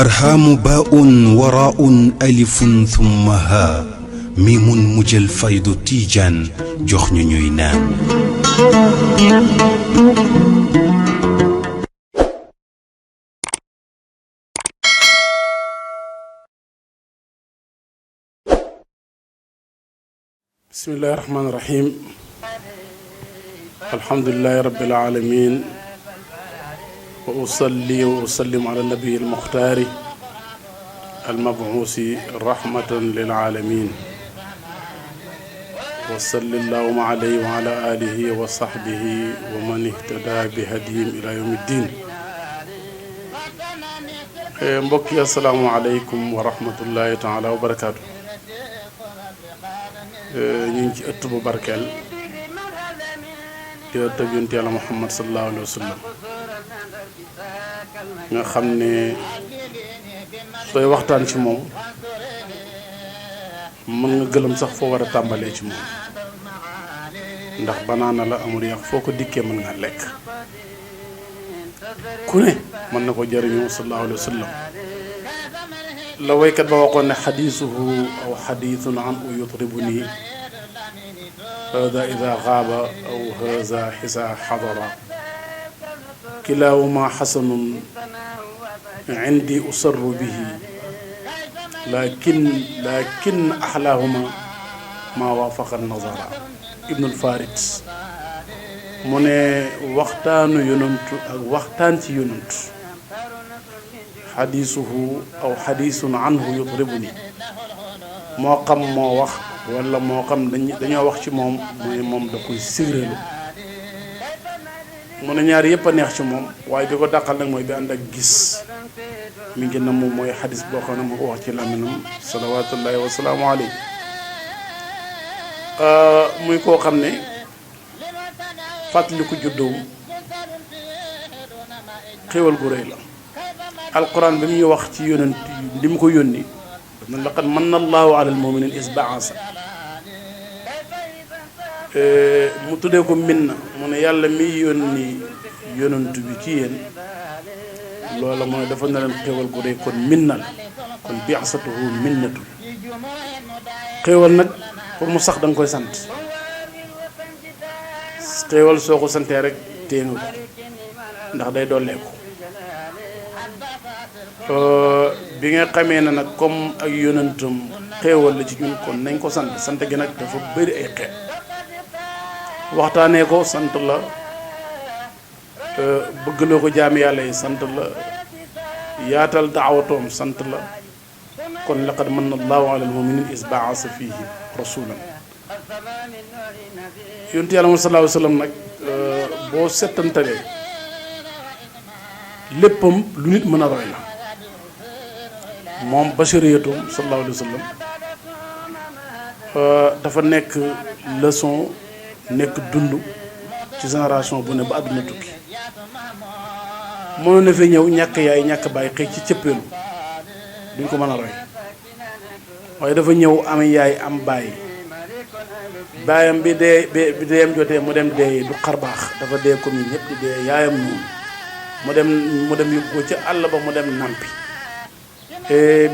برهام باء وراء ألف ثم ها ميم مجل فيض تيجان جخن نينان بسم الله الرحمن الرحيم الحمد لله رب العالمين وأصلي وأسلم على النبي المختار المبعوث رحمة للعالمين وصلى اللهم عليه وعلى آله وصحبه ومن اهتدى بهديهم إلى يوم الدين مبكي السلام عليكم ورحمة الله تعالى وبركاته ñu ngi ci ëtt bu barkeel di ëtt yonent Yàlla Muhammad sallallahu alayhi wa sallam nga xam ne sooy waxtaan ci moom mën nga gëlëm sax foo war a tàmbalee ci moom ndax banaana la amul yàq foo ko dikkee mën nga lekk ku ne mën na ko jëriñoo sallallahu alayhi wa sallam la waykat ba waxoon ne xadiisuhu aw xadiisun anhu yutribuni hada ida xaaba aw haza xisa xadara kilaahuma xasanun indi usarru bihi lakin axlaahuma maa waafaqa nazara ibnul farid mu ne waxtaanu yonantu ak waxtaan ci yonantu xadiisuhu aw xadiisun anhu yutribuni moo xam moo wax wala moo xam dañoo wax ci moom mooy moom da koy sigréelu mu ne ñaar yëpp a neex ci moom waaye bi ko dàqal nag mooy bi ànd ak gis mi ngi na moom mooy xadis boo xam ne moo ko wax ci laminam salawaatullahi wa salaamu alayhi muy koo xam ne fàttaliku juddoo xéwal gu rëy la alquran bi muy wax ci yonent li mu ko yónni na laqad manna allahu ala almuminin is baasa mu tuddee ko minna mu ne yàlla mi yónni yonent bi ci yéen loola mu ne dafa na leen xéwal gu rëy kon minnal kon bi'satuhu minnatu xéwal nag pour mu sax da nga koy sant xéwal soo ko santee rek téye nga ko ndax day dolleeku bi nga xamee ne nag comme ak yonentam xéewal la ci ñun kon nañ ko sant gi nag dafa bëri ay xeet waxtaanee ko sant la bëgg loo ko jaami yàlla yi sant la yaatal daawatoom sant la kon laqad manna allahu ala almuminin is baasa fihi rasulan yonent yàlla moom sallallahu alayhi wa sallam nag boo settantalee léppam lu nit mën a roy la moom bashariyatum sallallahu alayhi wa sallam dafa nekk leçon nekk dund ci génération bu ne ba àdduna tukki mënoon na fi ñëw ñàkk yaay ñàkk bàyyi xëy ci cëppeelu duñ ko mën a roy waaye dafa ñëw am yaay am bàyyi baayam bi deeyam jotee mu dem dee du xar baax dafa dee comme ñëpp di dee yaayam noonu mu dem yóbbu ko ci àll ba mu dem nampi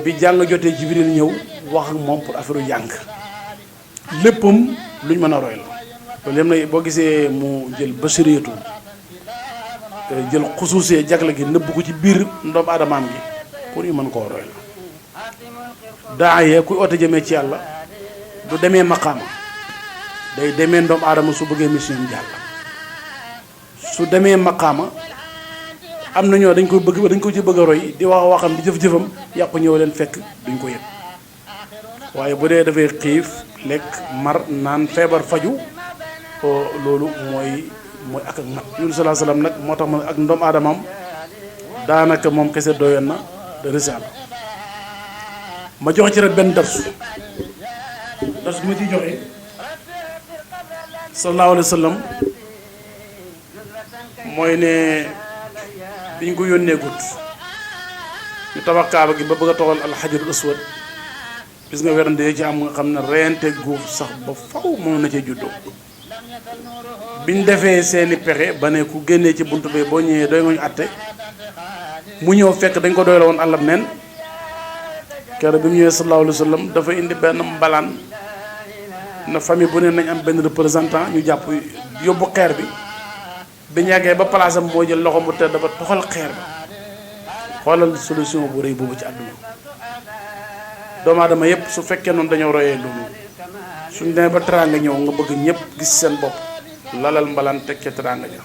bi jàng jotee Jibril ñëw wax ak moom pour affaire jàng léppam luñ mën a roy la loolu yëpp nag boo gisee mu jël basiriyatu jël xusuusee jagle gi nëbb ko ci biir ndoom aadamaam gi pour ñu mën koo roy la daaye kuy oote jëmee ci yàlla du demee maqaama day demee ndoom aadama su bëggee mission jàll su demee maqaama am na ñoo dañ ko ci bëgg a roy di wax waxam di jëf-jëfam yàpp ñëw leen fekk duñ ko yëg waaye bu dee dafay xiif lekk mar naan feebar faju loolu mooy ak mat yunus salaa salaam nag moo tax ma ak ndoom aadamam daanaka moom kese doyoon na de risaala ma joxe ci rek benn darsu bi ma ciy joxe sallallahu alayhi wa sallam mooy ne biñ ko yónnee gut ñu tabax kaaba gi ba bëgg a toxal alxajarul aswad gis nga werante yi ci am nga xam ne reyante guuf sax ba faw mënoon na cee juddoo biñ defee seeni pexe ba ne ku génnee ci buntu bi boo ñëwee doy nga ñu àtte mu ñëw fekk dañ ko doyla woon àllab neen keroog bi mu ñëwee sallallahu alayhi wa sallam dafa indi benn mbalaan na famille bu ne nañ am benn représentant ñu jàpp yóbbu xeer bi biñ yàggee ba place am moo jël loxo mu tedd ba toxal xeer bi xoolal solution bu rëy boobu ci àdduna doomu aadama yépp su fekkee noonu dañoo royee loolu suñ demee ba teraanga ñëw nga bëgg ñëpp gis seen bopp lalal mbalaan teg ca teraanga ja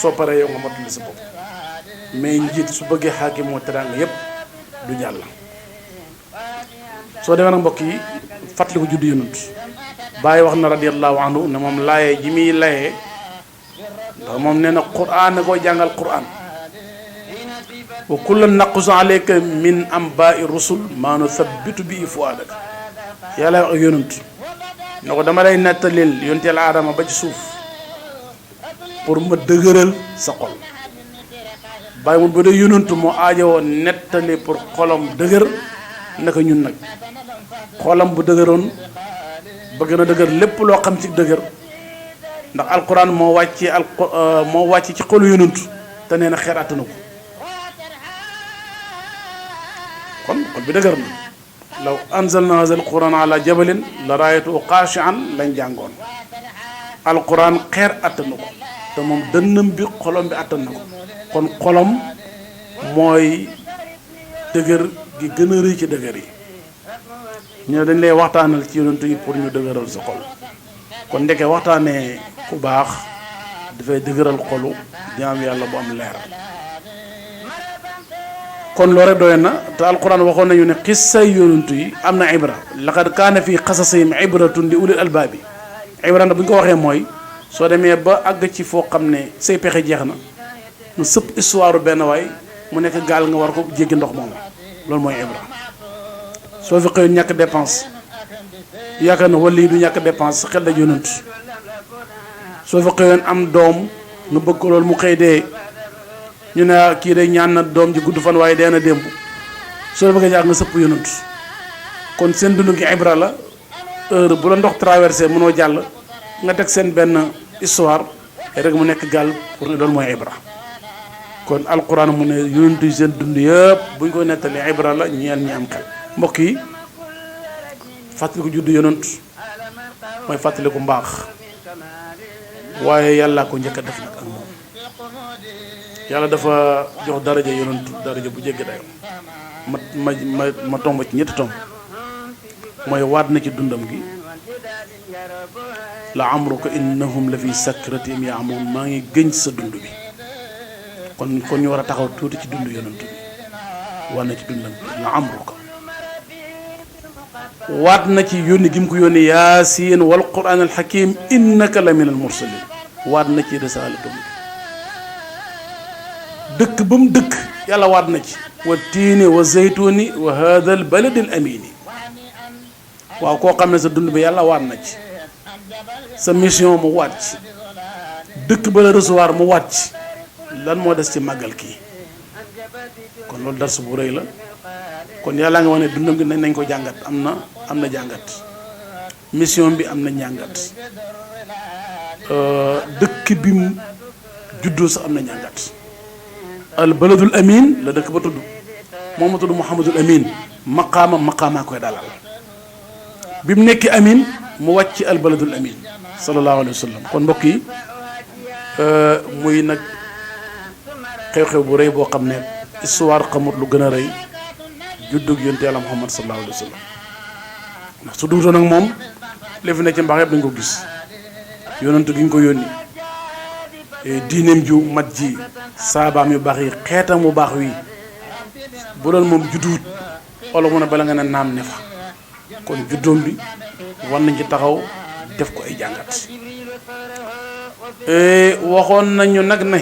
soo paree yow nga mottali sa bopp mais njiit su bëggee xaakim moo teraanga yépp du jàll. soo demee nag mbokk yi fàttali ko juddu yonent Baay wax na radiyallahu anhu ne moom laayee ji muy layee ndax moom nee na quraan na koy jàngal quraan wa kullan naqussu alayka min ambaa'i rusul maa nuthabbitu bihi fu'aadak yàlla wax ak yonent ne ko dama lay nettalil yonent Yàlla Aadama ba ci suuf pour ma dëgëral sa xol bàyyi mun bu dee yonent moo aajowoo nettali pour xolam dëgër naka ñun nag xolam bu dëgëroon bëgg na dëgër lépp loo xam ci dëgër ndax alquran moo wàcc ci xolu yonent te nee na xeer attanu ko kon xol bi dëgër na law anzalna hadha alquran ala jabalin la raayatu xaashi'an lañ jàngoon alquran xeer attanu ko te moom dënnam bi xolom bi attan na ko kon xolom mooy dëgër gi gën a rëy ci dëgër yi ñu ne dañ lay waxtaanal ci yonent yi pour ñu dëgëral sa xol kon ndeke waxtaanee ku baax dafay dëgëral xolu jaam yàlla bu am leer kon loolu rek doy na te alquran waxoon nañu ne xissay yonent yi am na ibra laqad kaana fi qasasihim ibratun li ulil albaabi ibra na bu ñu ko waxee mooy soo demee ba àgg ci foo xam ne say pexe jeex na mu sëpp histoire benn waay mu nekk gaal nga war ko jéggi ndox moom loolu mooy ibra soo fi xëyoon ñàkk dépense yaakaar na wala yi du ñàkk dépense sa xel da yonent soo fi xëyoon am doom nga bëgg ko loolu mu xëy dee ñu ne kii day ñaan na doom ji gudd fan waaye dee na démb soo bëggee jàng nga sëpp yonent kon seen dund gi ibra la heure bu la ndox traversé mënoo jàll nga teg seen benn histoire rek mu nekk gaal pour ne loolu mooy ibra kon alquran mu ne yonent yi seen dund yëpp bu ñu koy nettali ibra la ñeel ñi am xel mbokk yi fàttaliku juddu yonent mooy fàttaliku mbaax waaye yàlla ko njëkk a def nag ak moom yàlla dafa jox daraja yonent daraja bu jéggi dayo ma tomb ci ñetti tomb mooy waat na ci dundam gi la amruka innahum la fi sakratihim ya'mahuun maa ngi gëñ sa dund bi kon ñu war a taxaw tuuti ci dund yonent bi waat na ci dundam bi la amruka waat na ci yónni gi mu ko yónni yaasiin wal quraan al hakiim innaka la min al mursaliin waat na ci risaalatum dëkk ba mu dëkk yàlla waat na ci wa tiini wa zaytuuni wa haadha al baladi al amiini waaw koo xam ne sa dund bi yàlla waat na ci sa mission mu waat ci dëkk ba la recevoir mu waat ci lan moo des ci màggal kii kon loolu dars bu rëy la kon yàlla nga wax ne dundam gi nañ ko jàngat am na jàngat mission bi am na njàngat dëkk bi mu juddoo sax am na njàngat al baladul amin la dëkk ba tudd moom ma tudd Muhammadul Amin maqaamaa koy dalal bi mu nekki amin mu wàcc al baladul amin sallallahu alayhi wa sallam kon mbokk yi muy nag xew-xew bu rëy boo xam ne histoire xamut lu gën a rëy juddug yonent Yàlla Muhammad sallallahu alayhi wa sallam ndax su dugutoon ak moom li fi ne ci mbaax yëpp dañ ko gis yonent gi ñu ko yónni diineem ju mat ji saabaam yu baax yi xeetam bu baax wi bu doon moom judduwut olo mu ne bala nga ne naam ne fa kon juddoom bi war nañ ci taxaw def ko ay jàngat waxoon nañu nag ne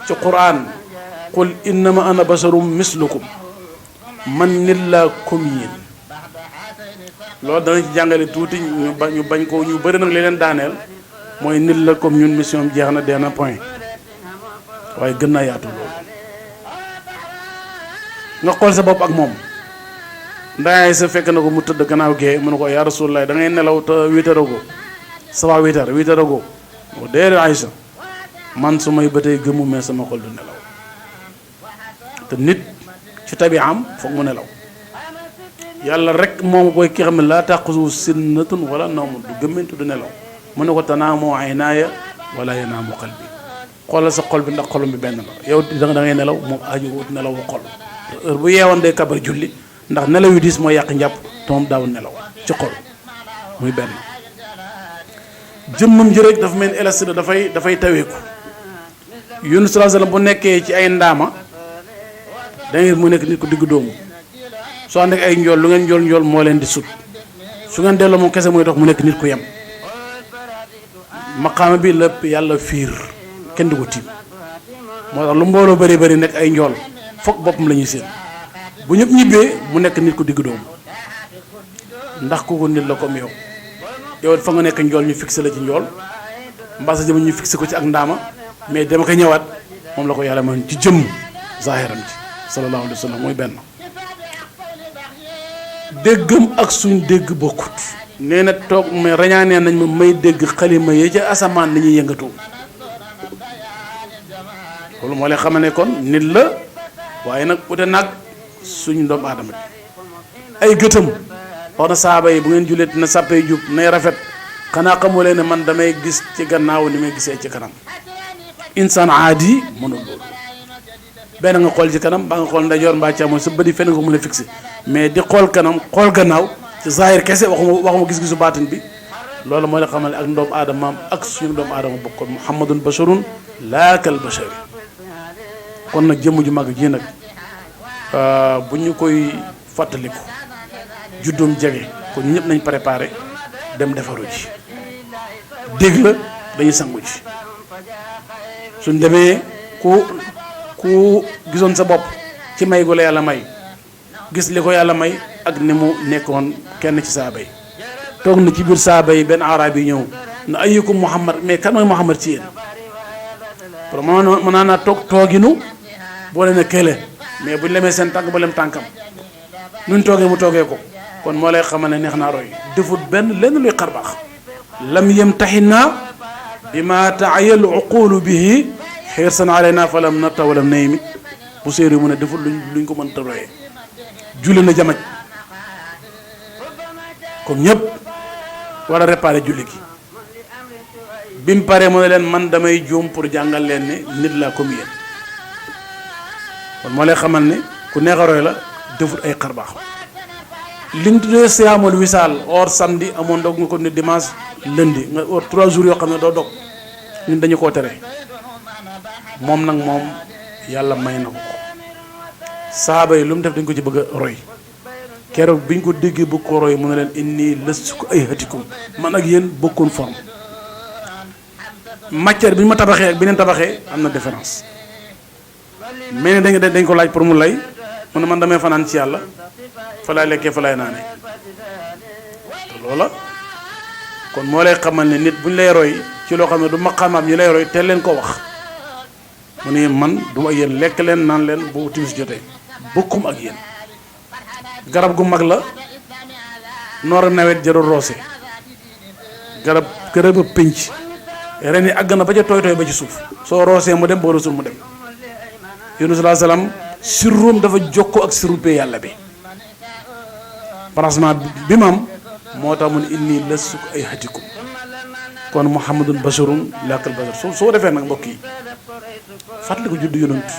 ci quraan qul innama ana basarum mislukum man nit laa comme yéen loolu dana ci jàngale tuuti ñu bañ ko ñu bëri nag li leen daaneel mooy nit la comme ñun mission jeex na dee na point waaye gën naa yaatu loolu nga xool sa bopp ak moom ndaay sa fekk na ko mu tëdd gannaaw gee mu ne ko yaa Rasulullah da ngay nelaw te wéetarago sa waa wéetarago moo déedéet Aïcha man su may bëtee gëmu mais sama xol du nelaw te nit ci tabi'am foog mu nelaw yàlla rek moom booy ki xam ne laa taqusu sinnatun wala nawmun du gëmmentu du nelaw mu ne ko tanaamu aynaaya wala yanaamu qalbi xoolal sa xol bi ndax xolum bi benn la yow da ngay nelaw moom aju wut nelaw bu xol heure bu yeewoon day kabar julli ndax nelaw yu diis mooy yàq njàpp te moom daawul nelaw ci xol muy benn jëmmam ji rek dafa mel ni élastique dafay taweeku Yunus sallallahu alayhi wasallam bu nekkee ci ay ndaama dangay mu nekk nit ko diggu doomu soo ànd ak ay njool lu ngeen njool moo leen di sut su ngeen delloo moom kese muy dox mu nekk nit ku yem maqaama bi lépp yàlla fiir kenn du ko tiim moo tax lu mbooloo bëri nekk ay njool foog boppam la ñuy seen bu ñëpp ñibbee mu nekk nit ku diggu doomu ndax kooku nit la comme yow fa nga nekk njool ñu fixé la ci njool mbaa sa jëm ñu fixé ko ci ak ndaama mais dama ko ñëwaat moom la ko yàlla man ci jëmm zahiram ci sallallahu alayhi wa sallam mooy benn déggam ak suñ dégg bokkut nee na toog mais rañaanee nañ ma may dégg xalima yi ca asamaan ni ñuy yëngatu loolu moo lay xamal ne kon nit la waaye nag ute nag suñu doomu aadama bi ay gëtam wax na saaba yi bu ngeen jullit na sàppee jub nay rafet xanaa xamoo leen ne man damay gis ci gannaaw ni may gisee ci kanam insaan aadi mënul loolu benn nga xool ci kanam ba nga xool ndeyjoor mbaa càmmoñ sa bëri fenn nga ko mën a fixé mais di xool kanam xool gannaaw ci zahir kese waxuma gis-gisu baatin bi loolu moo la xamal ak doomu aadamaam ak suñu doomu aadama bokkoon muhammadun basharun laa kal bashari kon nag jëmm ju mag ji nag bu ñu koy fàttaliku juddoom jege kon ñëpp nañ préparé dem defaru ji dégg la dañuy sangu ji suñ demee ku gisoon sa bopp ci may gu la yàlla may gis li ko yàlla may ak ni mu nekkoon kenn ci saaba yi toog na ci biir saaba yi benn arab yi ñëw na ayyukum muhammad mais kan mooy muhammad ci yéen pour mën naa toog tooginu boo leen a kële mais buñ lemee seen tànk ba lem tànkam nuñ toogee mu toogee ko kon moo lay xamal ne neex naa roy defut benn lenn luy xar baax lam yamtaxinna bima taayal uqulu bihi xirsan alayna falam narta walam naymi bu séeréer mu ne defut luñ ko mën ta royee julli na jamaj comme ñëpp war a réparer julli gi bi mu paree mu ne leen man damay juum pour jàngal leen ne nit laa comme yéen kon moo lay xamal ne ku neex a roy la defut ay xar baax li ñu tuddee siyaamul wisaal or samedi amoon dog nga ko ne dimanche lundi nga or 3 jours yoo xam ne doo dog ñun dañu koo tere moom nag moom yàlla may na ko saaba yi lu mu def dañ ko ci bëgg a roy keroog biñ ko déggee bëgg ko roy mu ne leen inni lastu ko ay hatikum man ak yéen bokkoon forme matière bi ñu ma tabaxee ak beneen tabaxee am na différence mais ne dañ ko laaj pour mu lay mu ne man damay fanaan ci yàlla fa laay lekkee fa laay naanee te loola kon moo lay xamal ne nit buñ lay roy ci loo xam ne du maqaamaam ñi lay roy teel leen ko wax mu ne man du ma ak yéen lekk leen naan leen bu timis jotee bokkum ak yéen garab gu mag la noor ak nawet jarul roose garab a pénc ren yi àgg na ba ca tooy tooy ba ci suuf soo roosee mu dem boo roosul mu dem Yunus sallallahu alayhi wasallam sirruum dafa jokkoo ak sirru pee yàlla bi branchement bi mu am moo tax mu ne inni lastu ko ay hatikum kon muhammadun basharun laakal bashar soo defee nag mbokk yi fàttali ko juddu yonent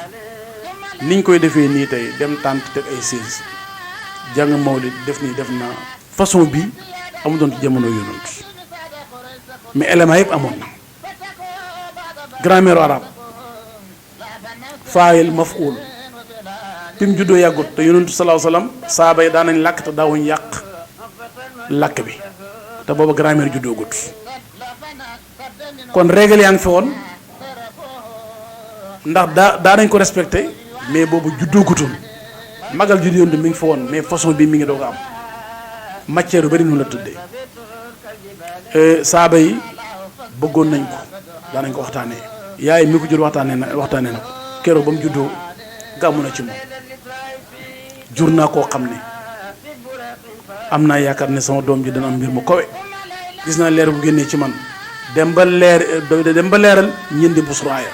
niñ koy defee nii tey dem tànt teg ay sées jàng mawlid def nii def na façon bi amu doon ci jamono yonent mais éléments yëpp amoon na grammaire arabe faayil maf'ul bi mu juddoo yàggut te yonentu sallallahu alayhi wasallam saaba yi daan nañ làkk te daawuñ yàq làkk bi te booba grammaire juddoo gut kon règle yaa ngi fi woon ndax daa nañ ko respecté mais boobu juddoo gutoon magal juddu yonent mi ngi fi woon mais façon bi mi ngi doog a am matière yu bari noonu la tëddee saaba yi bëggoon nañ ko daan nañ ko waxtaanee yaay mi ko jur waxtaanee na ko keroog ba mu juddoo gàmmu na ci moom jur naa koo xam ne am naa yaakaar ne sama doom ji dana am mbir mu kowe gis naa leer bu génnee ci man dem ba leeral ñendi busraaya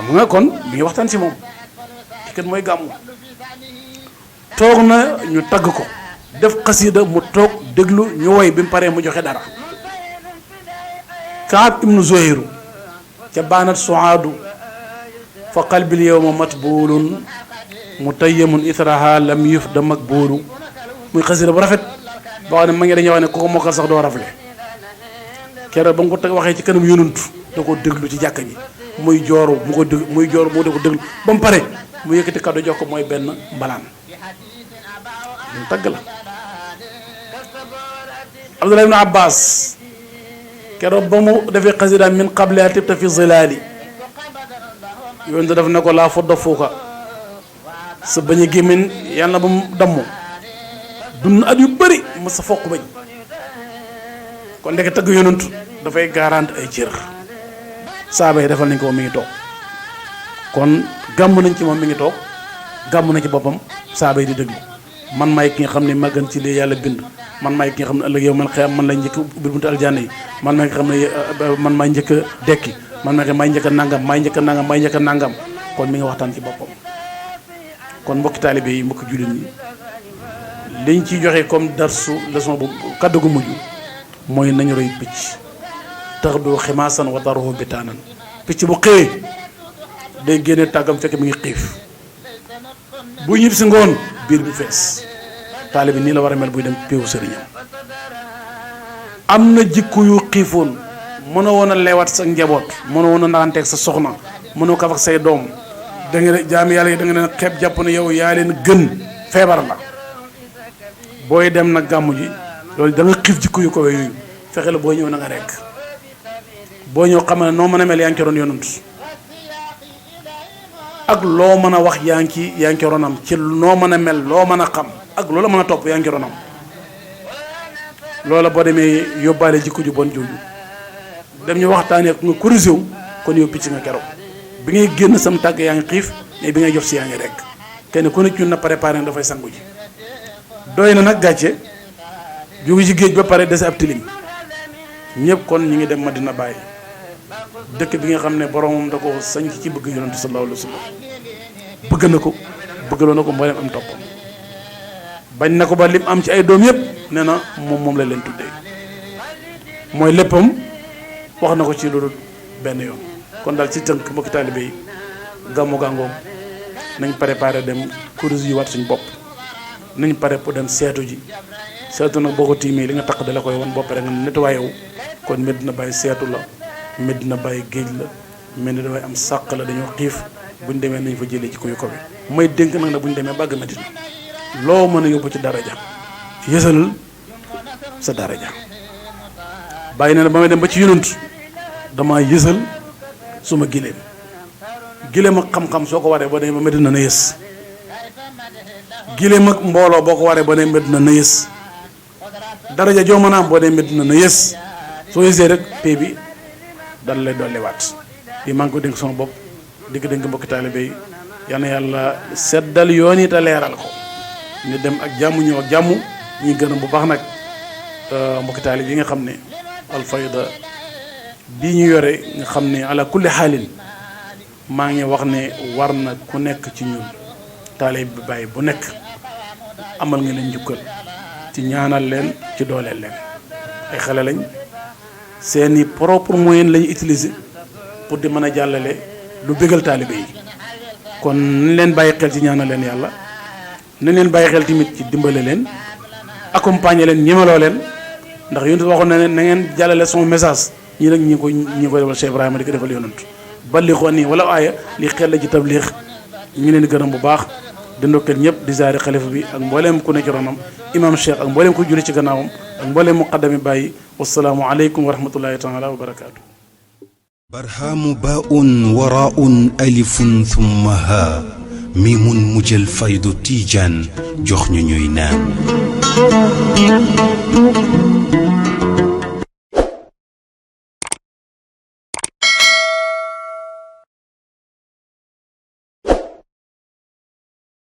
xam nga kon mi ngi waxtaan ci moom ci kat mooy gàmmu toog na ñu tagg ko def xasida mu toog déglu ñu woy bi mu paree mu joxe dara Kaab ibnu Zuhayru ca baanat suaadu fa qalbil yawma matbuulun mutayyamun ithraha lam yufda makbuulu muy xasida bu rafet boo xam ne ma ngi dañuy wax ne ku ko mokkal sax doo rafle keroog ba nga ko waxee ci kanam yonantu da ko déglu ci jàkka ji muy jooru mu ko déglu muy jooru mu da ko déglu ba mu pare mu yëkkati kaddu jox ko mooy benn mbalaan lu tagg la Abdullah ibn Abbas keroog ba mu defee xasida min qabli tibta fi zilaali yonantu daf ne ko laa fodda fuuka sa bañ a gémmiñ yàlla ba mu damm dund at yu bëri ma sa fokk bañ kon ndeke tagg yonantu dafay garante ay cër saaba yi defal nañ ko moom mi ngi toog kon gàmm nañ ci moom mi ngi toog gàmm na ci boppam saaba yi di déglu man maay ki nga xam ne màggan ci li yàlla bind man maay ki nga xam ne ëllëg yow man xëyam man lay njëkk ubbil buntu aljanna yi man maay ki nga xam ne man maay njëkk a dekki man maay njëkk a nangam maay njëkk a nangam maay njëkk a nangam kon mi ngi waxtaan ci boppam kon mbokki taalibe yi mbokki jullit ñi liñ ciy joxe comme darsu leçon bu kaddu gu mujj mooy nañu roy picc tax du ximaasan wa daruhu bitaanan picc bu xëyee day génne tàggam fekk mi ngi xiif bu ñib si ngoon biir bi fees taalibe nii la war a mel buy dem péewu sëriñam am na jikko yu xiifoon mënoo woon a leewat sa njaboot mënoo woon a naanteeg sa soxna mënoo kaf ak say doom da nga jaami yàlla yi da nga leen xeeb jàpp ne yow yaa leen gën feebar la booy dem nag gàmmu ji loolu da nga xiif jikko yu ko yooyu fexe la boo ñëw na nga rekk boo ñëw xam ne noo mën a mel yaa ngi ci roon yonant ak loo mën a wax yaa ngi ci ronam ci noo mën a mel loo mën a xam ak loola mën a topp yaa ngi ci ronam loola boo demee yóbbaale jikko ju bon jooju dem ñu waxtaanee nga corrigé wu kon yow picc nga keroog bi ngay génn sam tàgg yaa ngi xiif mais bi ngay jof si yaa ngi rekk kenn ku ne ci ñun na préparé dafay sangu ji doy na nag gàcce jóge ci géej ba pare dese ab tilim ñëpp kon ñi ngi dem Madina Baye dëkk bi nga xam ne boromam da ko sañ ci bëgg yonent sallallahu alayhi wa sallam bëgg na ko bëggaloo na ko mboolem am toppam bañ na ko ba lim am ci ay doom yëpp nee na moom la leen tuddee mooy léppam wax na ko ci loolu benn yoon kon daal ci tënk mbokki taalibe yi gàmmu gàngoom nañ préparé dem kuréel yi wat suñ bopp nañ pare pour dem seetu ji seetu nag boo ko tiimee li nga taq da la koy wan boo pare nga nettoyé wu kon Medina Baye seetu la Medina Baye géej la Medina Baye am sàq la dañoo xiif buñ demee nañ fa jëlee ci koy ko bi may dénk nag ne buñ demee bàgg Medina loo mën a yóbbu ci daraja yësalal sa daraja bàyyi na ne ba may dem ba ci yonent damaa yësal suma gileem ak xam-xam soo ko waree ba demee ba Medina na yës gileem ak mbooloo boo ko waree ba demee Medina na yës daraja joo mën a am boo demee Medina na yës soo yësee rek pay bi dal lay dolliwaat yi maa ngi ko dénk sama bopp digg dénk mbokki taalibe yi yal na yàlla seddal yoon yi te leeral ko ñu dem ak jàmm ñëw ak jàmm ñuy gën a bu baax nag mbokki taalibe yi nga xam ne Alfayda bii ñu yore nga xam ne ala kulli xaalin maa ngi wax ne war na ku nekk ci ñun taalibe bi bàyyi bu nekk amal nga leen njukkal ci ñaanal leen ci dooleel leen ay xale lañ seeni propre moyen la ñu utiliser pour di mën a jàllale lu bégal taalibe yi kon nañ leen bàyyi xel ci ñaanal leen yàlla nañ leen bàyyi xel tamit ci dimbale leen accompagner leen ñemeloo leen ndax yonent waxoon na ne na ngeen jàllale son message ñi nag ñi koy defal Cheikh Ibrahima di ko defal yonent ballixoo nii wala aaya li xel la ci tabliix ñu leen di gërëm bu baax di ndokkeel ñëpp di zaari xalifa bi ak mbooleem ku ne ci ronam imam Cheikh ak mbooleem ku julli ci gannaawam ak mbooleem muqaddami bàyyi wasalaamu aleykum wa rahmatullahi taala wa barakaatu. barhaamu baa'un waraa'un alifun thumma haa miimun mujjal faydu tiijaan jox ñu ñuy naan.